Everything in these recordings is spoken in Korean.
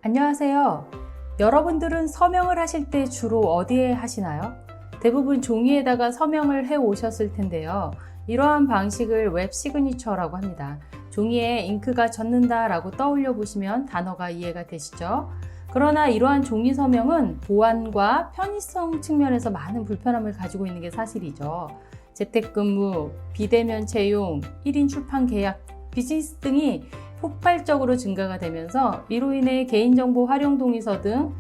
안녕하세요. 여러분들은 서명을 하실 때 주로 어디에 하시나요? 대부분 종이에다가 서명을 해 오셨을 텐데요. 이러한 방식을 웹 시그니처라고 합니다. 종이에 잉크가 젖는다 라고 떠올려 보시면 단어가 이해가 되시죠? 그러나 이러한 종이 서명은 보안과 편의성 측면에서 많은 불편함을 가지고 있는 게 사실이죠. 재택근무, 비대면 채용, 1인 출판 계약, 비즈니스 등이 폭발적으로 증가가 되면서 이로 인해 개인정보 활용 동의서 등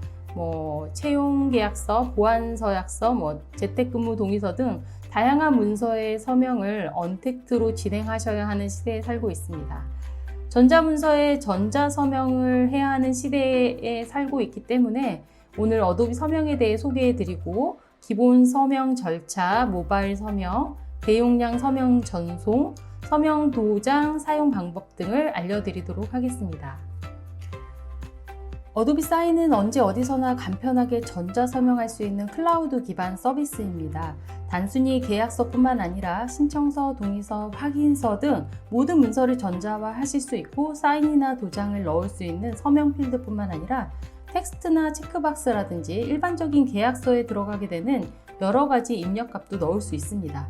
채용 계약서, 보안 서약서, 재택근무 동의서 등 다양한 문서의 서명을 언택트로 진행하셔야 하는 시대에 살고 있습니다. 전자문서에 전자서명을 해야 하는 시대에 살고 있기 때문에 오늘 어도비 서명에 대해 소개해드리고 기본 서명 절차, 모바일 서명, 대용량 서명 전송, 서명 도장 사용 방법 등을 알려드리도록 하겠습니다. 어도비 사인은 언제 어디서나 간편하게 전자서명할 수 있는 클라우드 기반 서비스입니다. 단순히 계약서뿐만 아니라 신청서, 동의서, 확인서 등 모든 문서를 전자화하실 수 있고 사인이나 도장을 넣을 수 있는 서명 필드뿐만 아니라 텍스트나 체크박스라든지 일반적인 계약서에 들어가게 되는 여러 가지 입력값도 넣을 수 있습니다.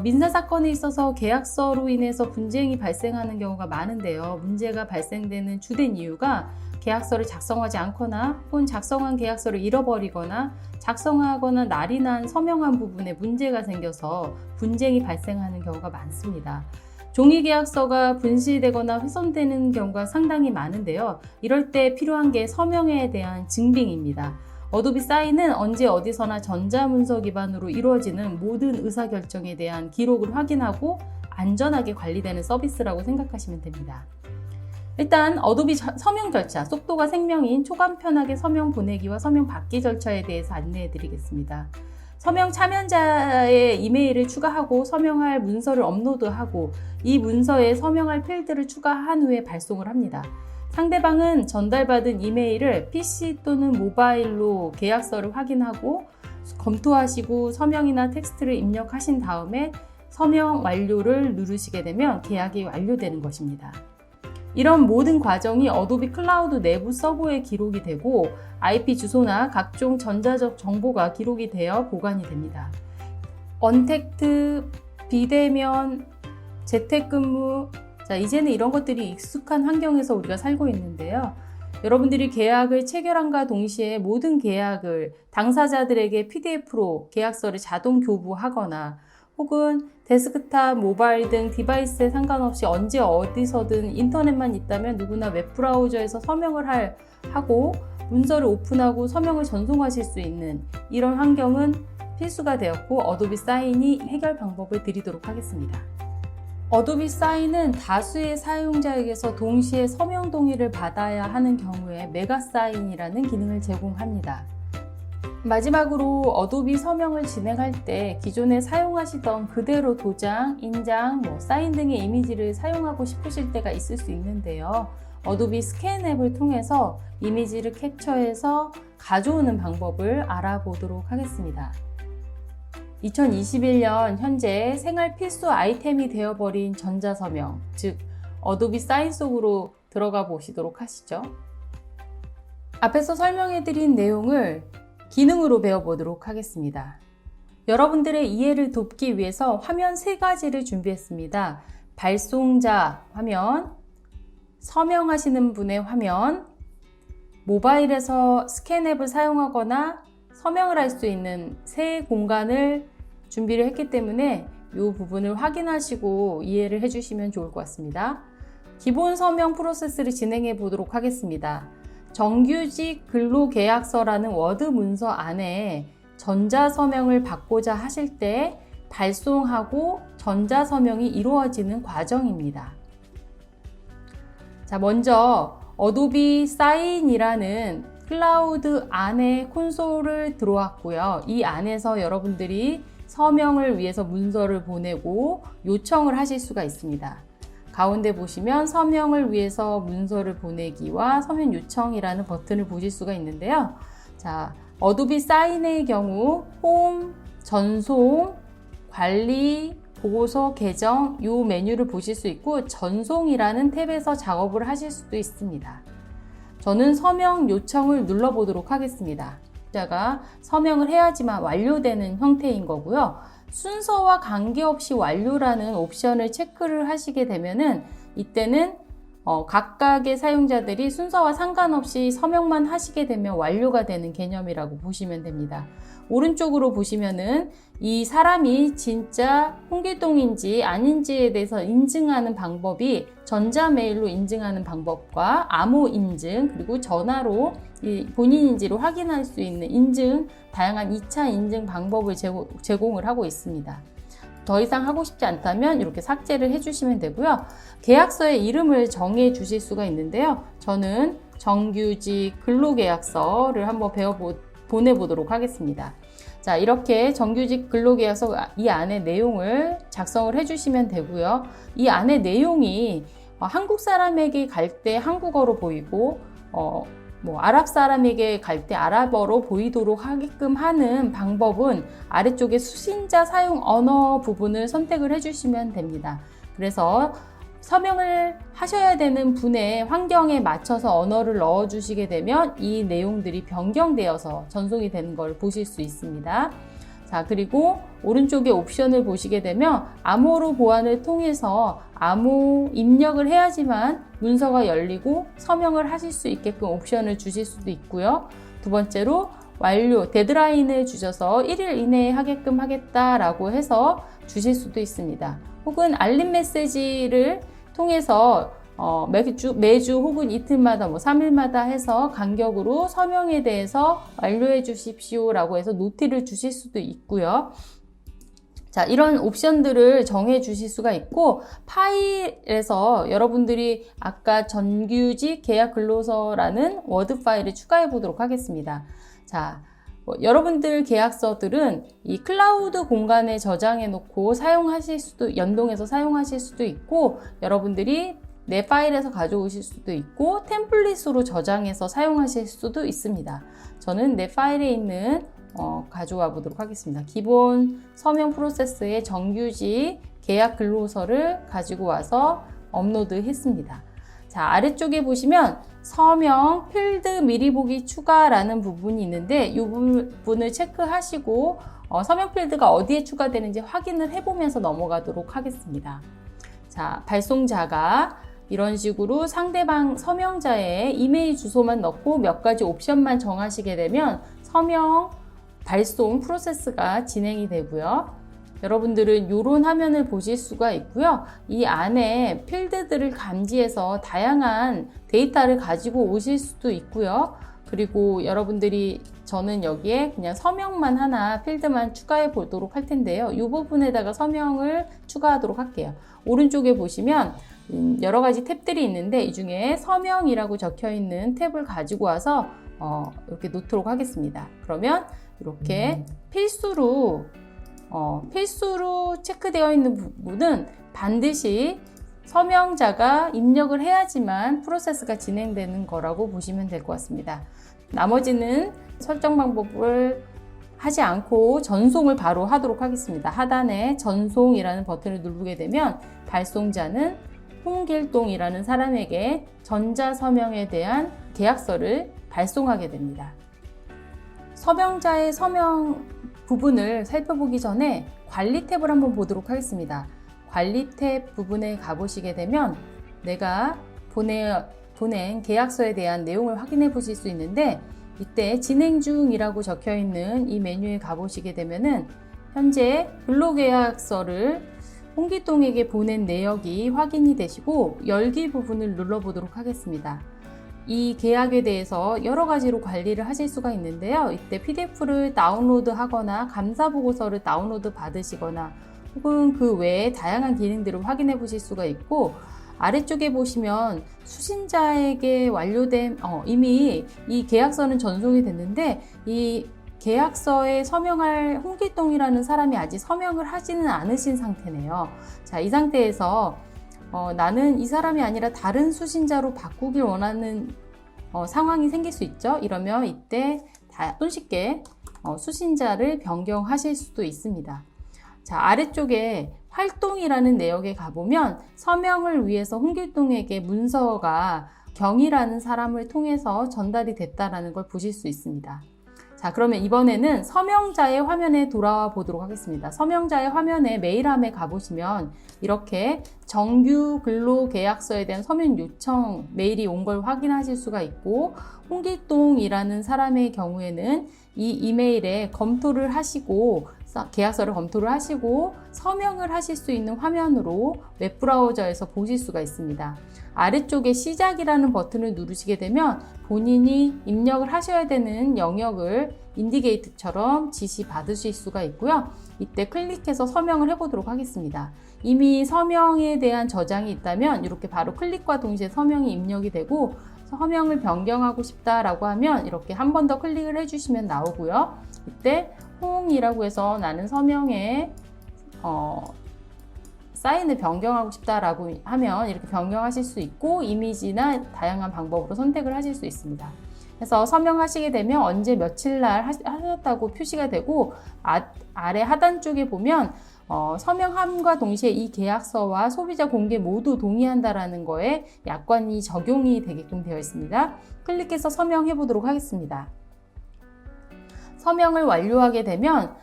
민사사건에 있어서 계약서로 인해서 분쟁이 발생하는 경우가 많은데요. 문제가 발생되는 주된 이유가 계약서를 작성하지 않거나 혹은 작성한 계약서를 잃어버리거나 작성하거나 날이 난 서명한 부분에 문제가 생겨서 분쟁이 발생하는 경우가 많습니다. 종이 계약서가 분실되거나 훼손되는 경우가 상당히 많은데요. 이럴 때 필요한 게 서명에 대한 증빙입니다. 어도비 사인은 언제 어디서나 전자문서 기반으로 이루어지는 모든 의사결정에 대한 기록을 확인하고 안전하게 관리되는 서비스라고 생각하시면 됩니다. 일단 어도비 서명 절차, 속도가 생명인 초간편하게 서명 보내기와 서명 받기 절차에 대해서 안내해 드리겠습니다. 서명 참여자의 이메일을 추가하고 서명할 문서를 업로드하고 이 문서에 서명할 필드를 추가한 후에 발송을 합니다. 상대방은 전달받은 이메일을 PC 또는 모바일로 계약서를 확인하고 검토하시고 서명이나 텍스트를 입력하신 다음에 서명 완료를 누르시게 되면 계약이 완료되는 것입니다. 이런 모든 과정이 어도비 클라우드 내부 서버에 기록이 되고 IP 주소나 각종 전자적 정보가 기록이 되어 보관이 됩니다. 언택트, 비대면, 재택근무, 이제는 이런 것들이 익숙한 환경에서 우리가 살고 있는데요. 여러분들이 계약을 체결함과 동시에 모든 계약을 당사자들에게 PDF로 계약서를 자동 교부하거나 혹은 데스크탑, 모바일 등 디바이스에 상관없이 언제 어디서든 인터넷만 있다면 누구나 웹브라우저에서 서명을 하고 문서를 오픈하고 서명을 전송하실 수 있는 이런 환경은 필수가 되었고 어도비 사인이 해결 방법을 드리도록 하겠습니다. 어도비 사인은 다수의 사용자에게서 동시에 서명 동의를 받아야 하는 경우에 메가 사인이라는 기능을 제공합니다. 마지막으로 어도비 서명을 진행할 때 기존에 사용하시던 그대로 도장, 인장, 사인 등의 이미지를 사용하고 싶으실 때가 있을 수 있는데요. 어도비 스캔 앱을 통해서 이미지를 캡처해서 가져오는 방법을 알아보도록 하겠습니다. 2021년 현재 생활 필수 아이템이 되어버린 전자서명, 즉 어도비 사인 속으로 들어가 보시도록 하시죠. 앞에서 설명해드린 내용을 기능으로 배워보도록 하겠습니다. 여러분들의 이해를 돕기 위해서 화면 3가지를 준비했습니다. 발송자 화면, 서명하시는 분의 화면, 모바일에서 스캔 앱을 사용하거나 서명을 할 수 있는 세 공간을 준비를 했기 때문에 이 부분을 확인하시고 이해를 해주시면 좋을 것 같습니다. 기본 서명 프로세스를 진행해 보도록 하겠습니다. 정규직 근로계약서라는 워드 문서 안에 전자서명을 받고자 하실 때 발송하고 전자서명이 이루어지는 과정입니다. 먼저 어도비 사인이라는 클라우드 안에 콘솔을 들어왔고요. 이 안에서 여러분들이 서명을 위해서 문서를 보내고 요청을 하실 수가 있습니다. 가운데 보시면 서명을 위해서 문서를 보내기와 서명 요청이라는 버튼을 보실 수가 있는데요. 어도비 사인의 경우 홈, 전송, 관리, 보고서, 계정 이 메뉴를 보실 수 있고 전송이라는 탭에서 작업을 하실 수도 있습니다. 저는 서명 요청을 눌러보도록 하겠습니다. 자가 서명을 해야지만 완료되는 형태인 거고요. 순서와 관계없이 완료라는 옵션을 체크를 하시게 되면은 이때는 각각의 사용자들이 순서와 상관없이 서명만 하시게 되면 완료가 되는 개념이라고 보시면 됩니다. 오른쪽으로 보시면은 이 사람이 진짜 홍길동인지 아닌지에 대해서 인증하는 방법이 전자메일로 인증하는 방법과 암호 인증 그리고 전화로 본인인지로 확인할 수 있는 인증, 다양한 2차 인증 방법을 제공을 하고 있습니다. 더 이상 하고 싶지 않다면 이렇게 삭제를 해주시면 되고요. 계약서의 이름을 정해 주실 수가 있는데요. 저는 정규직 근로계약서를 한번 보내보도록 하겠습니다. 자, 이렇게 정규직 근로계약서 이 안에 내용을 작성을 해주시면 되고요. 이 안에 내용이 한국 사람에게 갈 때 한국어로 보이고 아랍 사람에게 갈 때 아랍어로 보이도록 하게끔 하는 방법은 아래쪽에 수신자 사용 언어 부분을 선택을 해주시면 됩니다. 그래서 서명을 하셔야 되는 분의 환경에 맞춰서 언어를 넣어주시게 되면 이 내용들이 변경되어서 전송이 되는 걸 보실 수 있습니다. 자, 그리고 오른쪽에 옵션을 보시게 되면 암호로 보안을 통해서 암호 입력을 해야지만 문서가 열리고 서명을 하실 수 있게끔 옵션을 주실 수도 있고요. 두 번째로 완료, 데드라인을 주셔서 1일 이내에 하게끔 하겠다라고 해서 주실 수도 있습니다. 혹은 알림 메시지를 통해서 매주 혹은 이틀마다 3일마다 해서 간격으로 서명에 대해서 완료해 주십시오 라고 해서 노티를 주실 수도 있고요. 자, 이런 옵션들을 정해 주실 수가 있고 파일에서 여러분들이 아까 정규직 계약 근로서라는 워드 파일을 추가해 보도록 하겠습니다. 자, 여러분들 계약서들은 이 클라우드 공간에 저장해 놓고 연동해서 사용하실 수도 있고 여러분들이 내 파일에서 가져오실 수도 있고 템플릿으로 저장해서 사용하실 수도 있습니다. 저는 내 파일에 있는 가져와 보도록 하겠습니다. 기본 서명 프로세스의 정규직 계약 근로서를 가지고 와서 업로드 했습니다. 자, 아래쪽에 보시면 서명 필드 미리 보기 추가라는 부분이 있는데 이 부분을 체크하시고 서명 필드가 어디에 추가되는지 확인을 해보면서 넘어가도록 하겠습니다. 자, 발송자가 이런 식으로 상대방 서명자의 이메일 주소만 넣고 몇 가지 옵션만 정하시게 되면 서명 발송 프로세스가 진행이 되고요. 여러분들은 이런 화면을 보실 수가 있고요. 이 안에 필드들을 감지해서 다양한 데이터를 가지고 오실 수도 있고요. 그리고 여러분들이 저는 여기에 그냥 서명만 하나 필드만 추가해 보도록 할 텐데요. 이 부분에다가 서명을 추가하도록 할게요. 오른쪽에 보시면 여러 가지 탭들이 있는데 이 중에 서명이라고 적혀 있는 탭을 가지고 와서 이렇게 놓도록 하겠습니다. 그러면 이렇게 필수로 체크되어 있는 부분은 반드시 서명자가 입력을 해야지만 프로세스가 진행되는 거라고 보시면 될 것 같습니다. 나머지는 설정 방법을 하지 않고 전송을 바로 하도록 하겠습니다. 하단에 전송이라는 버튼을 누르게 되면 발송자는 홍길동이라는 사람에게 전자서명에 대한 계약서를 발송하게 됩니다. 서명자의 서명 부분을 살펴보기 전에 관리 탭을 한번 보도록 하겠습니다. 관리 탭 부분에 가보시게 되면 내가 보낸 계약서에 대한 내용을 확인해 보실 수 있는데 이때 진행 중이라고 적혀 있는 이 메뉴에 가보시게 되면은 현재 근로계약서를 홍길동에게 보낸 내역이 확인이 되시고 열기 부분을 눌러보도록 하겠습니다. 이 계약에 대해서 여러 가지로 관리를 하실 수가 있는데요. 이때 PDF를 다운로드 하거나 감사보고서를 다운로드 받으시거나 혹은 그 외에 다양한 기능들을 확인해 보실 수가 있고 아래쪽에 보시면 수신자에게 완료된 이미 이 계약서는 전송이 됐는데 이 계약서에 서명할 홍길동이라는 사람이 아직 서명을 하지는 않으신 상태네요. 자, 이 상태에서 나는 이 사람이 아니라 다른 수신자로 바꾸길 원하는 상황이 생길 수 있죠. 이러면 이때 손쉽게 수신자를 변경하실 수도 있습니다. 자, 아래쪽에 활동이라는 내역에 가보면 서명을 위해서 홍길동에게 문서가 경이라는 사람을 통해서 전달이 됐다라는 걸 보실 수 있습니다. 자, 그러면 이번에는 서명자의 화면에 돌아와 보도록 하겠습니다. 서명자의 화면에 메일함에 가보시면 이렇게 정규 근로계약서에 대한 서면 요청 메일이 온 걸 확인하실 수가 있고, 홍길동이라는 사람의 경우에는 이 이메일에 검토를 하시고 계약서를 검토를 하시고 서명을 하실 수 있는 화면으로 웹브라우저에서 보실 수가 있습니다. 아래쪽에 시작이라는 버튼을 누르시게 되면 본인이 입력을 하셔야 되는 영역을 인디게이트처럼 지시 받으실 수가 있고요. 이때 클릭해서 서명을 해보도록 하겠습니다. 이미 서명에 대한 저장이 있다면 이렇게 바로 클릭과 동시에 서명이 입력이 되고, 서명을 변경하고 싶다라고 하면 이렇게 한 번 더 클릭을 해주시면 나오고요. 이때 홍이라고 해서 나는 서명에 사인을 변경하고 싶다라고 하면 이렇게 변경하실 수 있고, 이미지나 다양한 방법으로 선택을 하실 수 있습니다. 그래서 서명하시게 되면 언제 며칠 날 하셨다고 표시가 되고, 아래 하단 쪽에 보면 서명함과 동시에 이 계약서와 소비자 공개 모두 동의한다라는 거에 약관이 적용이 되게끔 되어 있습니다. 클릭해서 서명해 보도록 하겠습니다. 서명을 완료하게 되면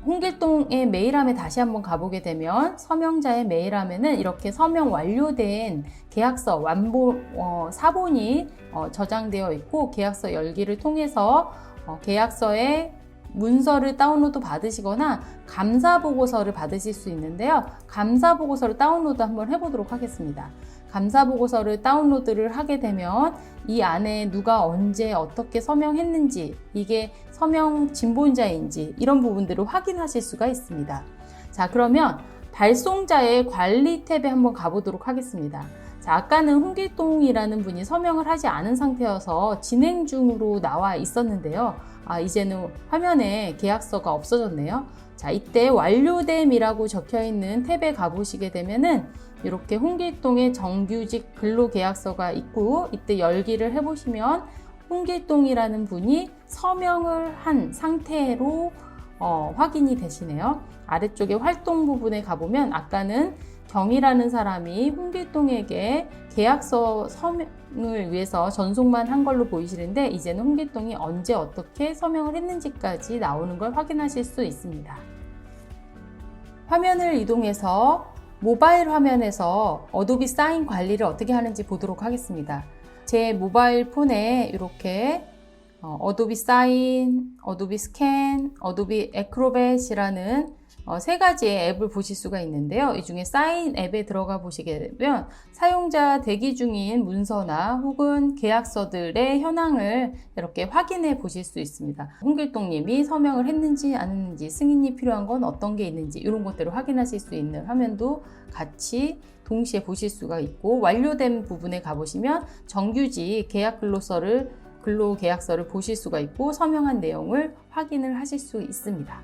홍길동의 메일함에 다시 한번 가보게 되면 서명자의 메일함에는 이렇게 서명 완료된 계약서 사본이 저장되어 있고, 계약서 열기를 통해서 계약서의 문서를 다운로드 받으시거나 감사보고서를 받으실 수 있는데요. 감사보고서를 다운로드 한번 해보도록 하겠습니다. 감사보고서를 다운로드를 하게 되면 이 안에 누가 언제 어떻게 서명했는지, 이게 서명 진본자인지 이런 부분들을 확인하실 수가 있습니다. 자, 그러면 발송자의 관리 탭에 한번 가보도록 하겠습니다. 자, 아까는 홍길동이라는 분이 서명을 하지 않은 상태여서 진행 중으로 나와 있었는데요. 이제는 화면에 계약서가 없어졌네요. 자, 이때 완료됨이라고 적혀 있는 탭에 가보시게 되면은 이렇게 홍길동의 정규직 근로계약서가 있고, 이때 열기를 해보시면 홍길동이라는 분이 서명을 한 상태로 확인이 되시네요. 아래쪽에 활동 부분에 가보면 아까는 경이라는 사람이 홍길동에게 계약서 서명을 위해서 전송만 한 걸로 보이시는데, 이제는 홍길동이 언제 어떻게 서명을 했는지까지 나오는 걸 확인하실 수 있습니다. 화면을 이동해서 모바일 화면에서 어도비 사인 관리를 어떻게 하는지 보도록 하겠습니다. 제 모바일 폰에 이렇게 어도비 사인, 어도비 스캔, 어도비 애크로벳이라는 세 가지의 앱을 보실 수가 있는데요. 이 중에 사인 앱에 들어가 보시게 되면 사용자 대기 중인 문서나 혹은 계약서들의 현황을 이렇게 확인해 보실 수 있습니다. 홍길동님이 서명을 했는지 안 했는지, 승인이 필요한 건 어떤 게 있는지 이런 것들을 확인하실 수 있는 화면도 같이 동시에 보실 수가 있고, 완료된 부분에 가보시면 정규직 근로계약서를 보실 수가 있고, 서명한 내용을 확인을 하실 수 있습니다.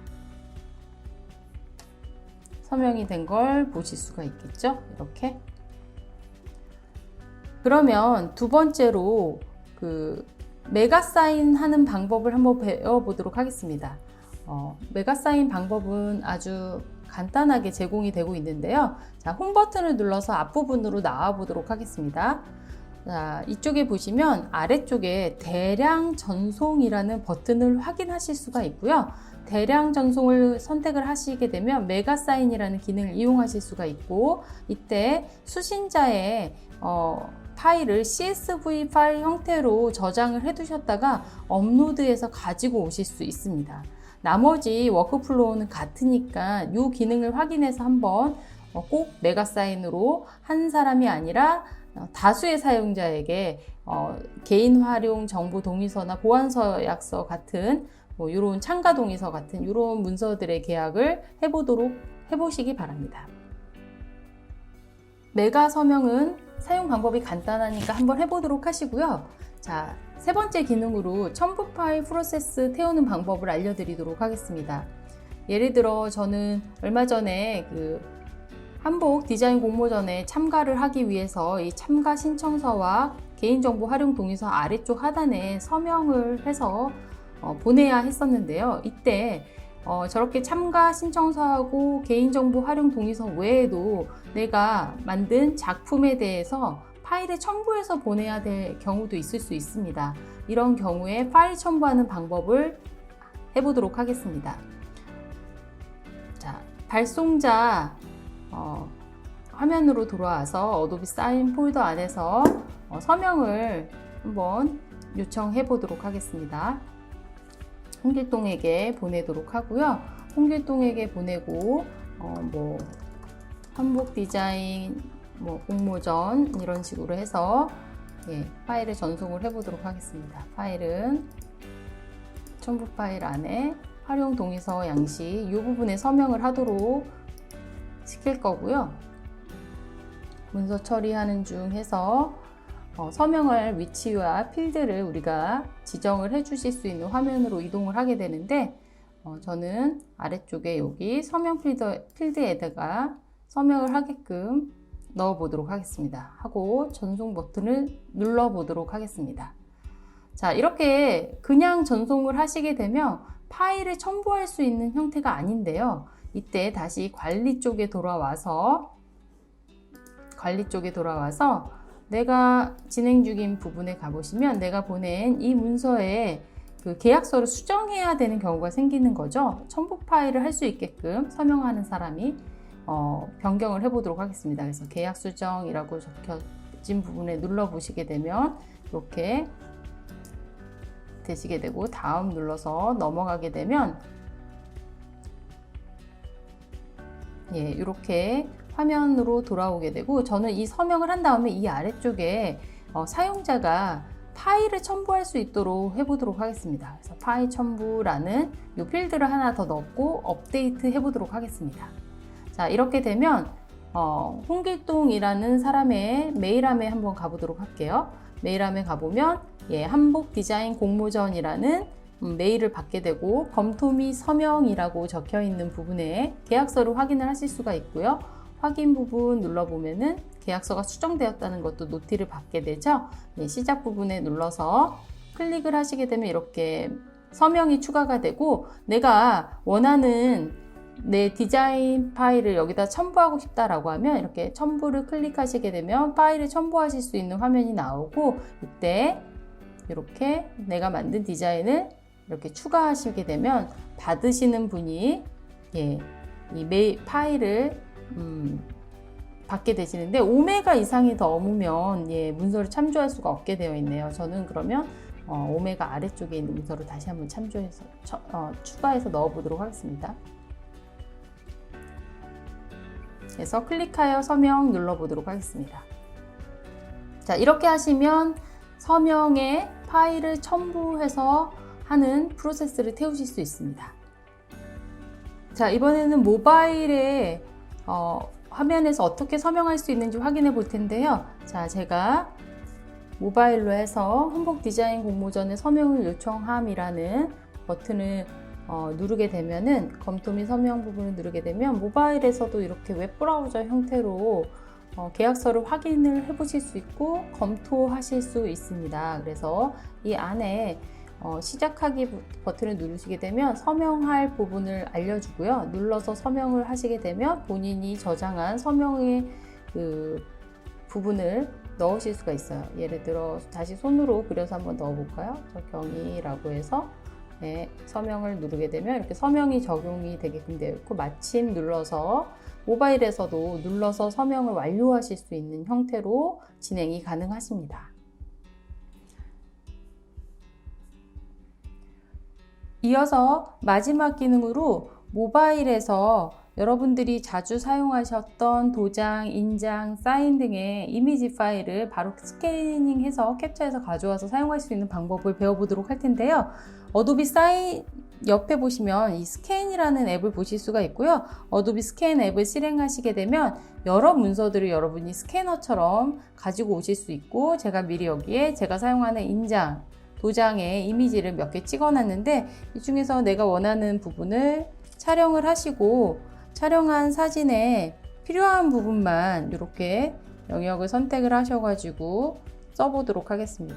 서명이 된 걸 보실 수가 있겠죠? 이렇게. 그러면 두 번째로 메가 사인 하는 방법을 한번 배워보도록 하겠습니다. 메가 사인 방법은 아주 간단하게 제공이 되고 있는데요. 자, 홈 버튼을 눌러서 앞부분으로 나와 보도록 하겠습니다. 자, 이쪽에 보시면 아래쪽에 대량 전송이라는 버튼을 확인하실 수가 있고요. 대량 전송을 선택을 하시게 되면 메가 사인이라는 기능을 이용하실 수가 있고, 이때 수신자의 파일을 CSV 파일 형태로 저장을 해 두셨다가 업로드해서 가지고 오실 수 있습니다. 나머지 워크플로우는 같으니까 이 기능을 확인해서 한번 꼭 메가 사인으로 한 사람이 아니라 다수의 사용자에게 개인 활용 정보 동의서나 보안서 약서 같은 이런 참가 동의서 같은 이런 문서들의 계약을 해보시기 바랍니다. 메가 서명은 사용 방법이 간단하니까 한번 해보도록 하시고요. 자, 세 번째 기능으로 첨부 파일 프로세스 태우는 방법을 알려드리도록 하겠습니다. 예를 들어 저는 얼마 전에 한복 디자인 공모전에 참가를 하기 위해서 이 참가 신청서와 개인정보 활용 동의서 아래쪽 하단에 서명을 해서 보내야 했었는데요. 이때 저렇게 참가 신청서하고 개인정보 활용 동의서 외에도 내가 만든 작품에 대해서 파일을 첨부해서 보내야 될 경우도 있을 수 있습니다. 이런 경우에 파일 첨부하는 방법을 해보도록 하겠습니다. 자, 발송자 화면으로 돌아와서 어도비 사인 폴더 안에서 서명을 한번 요청해 보도록 하겠습니다. 홍길동에게 보내도록 하고요. 홍길동에게 보내고 한복 디자인 공모전 이런 식으로 해서 파일을 전송을 해 보도록 하겠습니다. 파일은 첨부 파일 안에 활용 동의서 양식 이 부분에 서명을 하도록 시킬 거고요. 문서 처리하는 중 해서 서명할 위치와 필드를 우리가 지정을 해 주실 수 있는 화면으로 이동을 하게 되는데 저는 아래쪽에 여기 서명 필드에다가 서명을 하게끔 넣어 보도록 하겠습니다. 하고 전송 버튼을 눌러 보도록 하겠습니다. 자, 이렇게 그냥 전송을 하시게 되면 파일을 첨부할 수 있는 형태가 아닌데요. 이때 다시 관리 쪽에 돌아와서 내가 진행 중인 부분에 가보시면 내가 보낸 이 문서에 그 계약서를 수정해야 되는 경우가 생기는 거죠. 첨부 파일을 할 수 있게끔 서명하는 사람이 변경을 해보도록 하겠습니다. 그래서 계약 수정이라고 적혀진 부분에 눌러 보시게 되면 이렇게 되시게 되고 다음 눌러서 넘어가게 되면 이렇게 화면으로 돌아오게 되고 저는 이 서명을 한 다음에 이 아래쪽에 사용자가 파일을 첨부할 수 있도록 해보도록 하겠습니다. 그래서 파일 첨부라는 이 필드를 하나 더 넣고 업데이트 해보도록 하겠습니다. 자, 이렇게 되면 홍길동이라는 사람의 메일함에 한번 가보도록 할게요. 메일함에 가보면 한복 디자인 공모전이라는 메일을 받게 되고 검토 및 서명이라고 적혀 있는 부분에 계약서를 확인을 하실 수가 있고요. 확인 부분 눌러보면은 계약서가 수정되었다는 것도 노티를 받게 되죠. 시작 부분에 눌러서 클릭을 하시게 되면 이렇게 서명이 추가가 되고 내가 원하는 내 디자인 파일을 여기다 첨부하고 싶다라고 하면 이렇게 첨부를 클릭하시게 되면 파일을 첨부하실 수 있는 화면이 나오고 이때 이렇게 내가 만든 디자인을 이렇게 추가하시게 되면 받으시는 분이 이 메일 파일을 받게 되시는데 5메가 이상이 더 넘으면 문서를 참조할 수가 없게 되어 있네요. 저는 그러면 5메가 아래쪽에 있는 문서를 다시 한번 참조해서 추가해서 넣어 보도록 하겠습니다. 그래서 클릭하여 서명 눌러 보도록 하겠습니다. 자, 이렇게 하시면 서명에 파일을 첨부해서 하는 프로세스를 태우실 수 있습니다. 자, 이번에는 모바일에 화면에서 어떻게 서명할 수 있는지 확인해 볼 텐데요. 자, 제가 모바일로 해서 한복 디자인 공모전에 서명을 요청함이라는 버튼을 누르게 되면은 검토 및 서명 부분을 누르게 되면 모바일에서도 이렇게 웹브라우저 형태로 계약서를 확인을 해 보실 수 있고 검토하실 수 있습니다. 그래서 이 안에 시작하기 버튼을 누르시게 되면 서명할 부분을 알려주고요. 눌러서 서명을 하시게 되면 본인이 저장한 서명의 그 부분을 넣으실 수가 있어요. 예를 들어 다시 손으로 그려서 한번 넣어볼까요? 경위라고 해서 서명을 누르게 되면 이렇게 서명이 적용이 되게끔 되어 있고 마침 눌러서 모바일에서도 눌러서 서명을 완료하실 수 있는 형태로 진행이 가능하십니다. 이어서 마지막 기능으로 모바일에서 여러분들이 자주 사용하셨던 도장, 인장, 사인 등의 이미지 파일을 바로 스캐닝해서 캡처해서 가져와서 사용할 수 있는 방법을 배워보도록 할 텐데요. 어도비 사인 옆에 보시면 이 스캔이라는 앱을 보실 수가 있고요. 어도비 스캔 앱을 실행하시게 되면 여러 문서들을 여러분이 스캐너처럼 가지고 오실 수 있고 제가 미리 여기에 제가 사용하는 인장, 도장에 이미지를 몇 개 찍어 놨는데 이 중에서 내가 원하는 부분을 촬영을 하시고 촬영한 사진에 필요한 부분만 이렇게 영역을 선택을 하셔가지고 써보도록 하겠습니다.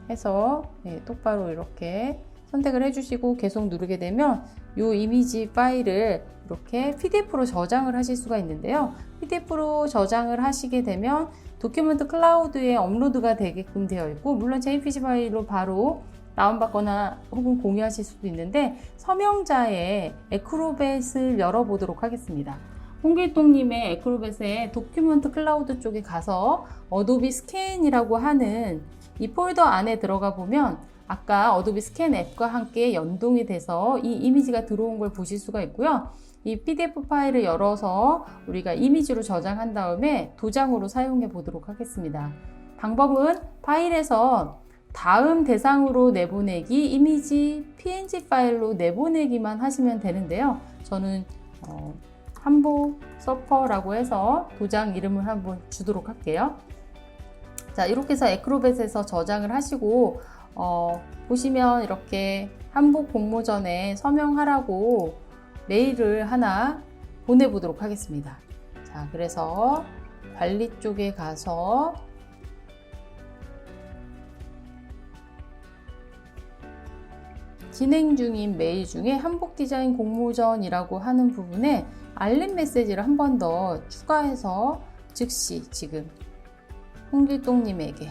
해서 똑바로 이렇게 선택을 해주시고 계속 누르게 되면 이 이미지 파일을 이렇게 PDF로 저장을 하실 수가 있는데요. PDF로 저장을 하시게 되면 도큐멘트 클라우드에 업로드가 되게끔 되어 있고, 물론 JPG 파일로 바로 다운받거나 혹은 공유하실 수도 있는데, 서명자의 에크로벳을 열어보도록 하겠습니다. 홍길동님의 에크로벳의 도큐멘트 클라우드 쪽에 가서 어도비 스캔이라고 하는 이 폴더 안에 들어가 보면 아까 어도비 스캔 앱과 함께 연동이 돼서 이 이미지가 들어온 걸 보실 수가 있고요. 이 PDF 파일을 열어서 우리가 이미지로 저장한 다음에 도장으로 사용해 보도록 하겠습니다. 방법은 파일에서 다음 대상으로 내보내기, 이미지 PNG 파일로 내보내기만 하시면 되는데요. 저는 한복 서퍼라고 해서 도장 이름을 한번 주도록 할게요. 자, 이렇게 해서 에크로벳에서 저장을 하시고 보시면 이렇게 한복 공모전에 서명하라고 메일을 하나 보내보도록 하겠습니다. 자, 그래서 관리 쪽에 가서 진행 중인 메일 중에 한복 디자인 공모전이라고 하는 부분에 알림 메시지를 한 번 더 추가해서 즉시 지금 홍길동님에게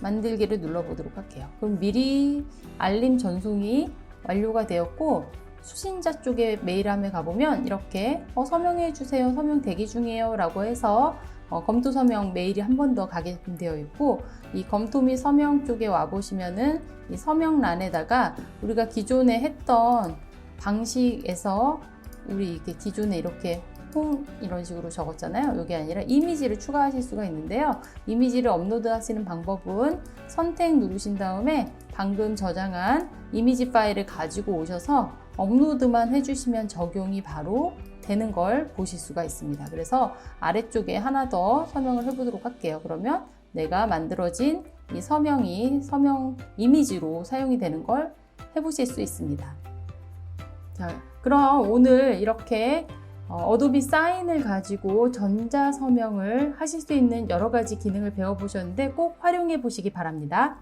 만들기를 눌러보도록 할게요. 그럼 미리 알림 전송이 완료가 되었고, 수신자 쪽에 메일함에 가보면 이렇게 서명해 주세요, 서명 대기 중이에요 라고 해서 검토 서명 메일이 한 번 더 가게끔 되어 있고, 이 검토 및 서명 쪽에 와 보시면은 이 서명란에다가 우리가 기존에 했던 방식에서 우리 이렇게 기존에 이렇게 이런 식으로 적었잖아요. 이게 아니라 이미지를 추가하실 수가 있는데요. 이미지를 업로드 하시는 방법은 선택 누르신 다음에 방금 저장한 이미지 파일을 가지고 오셔서 업로드만 해주시면 적용이 바로 되는 걸 보실 수가 있습니다. 그래서 아래쪽에 하나 더 설명을 해보도록 할게요. 그러면 내가 만들어진 이 서명이 서명 이미지로 사용이 되는 걸 해보실 수 있습니다. 자, 그럼 오늘 이렇게 어도비 사인을 가지고 전자서명을 하실 수 있는 여러 가지 기능을 배워보셨는데 꼭 활용해 보시기 바랍니다.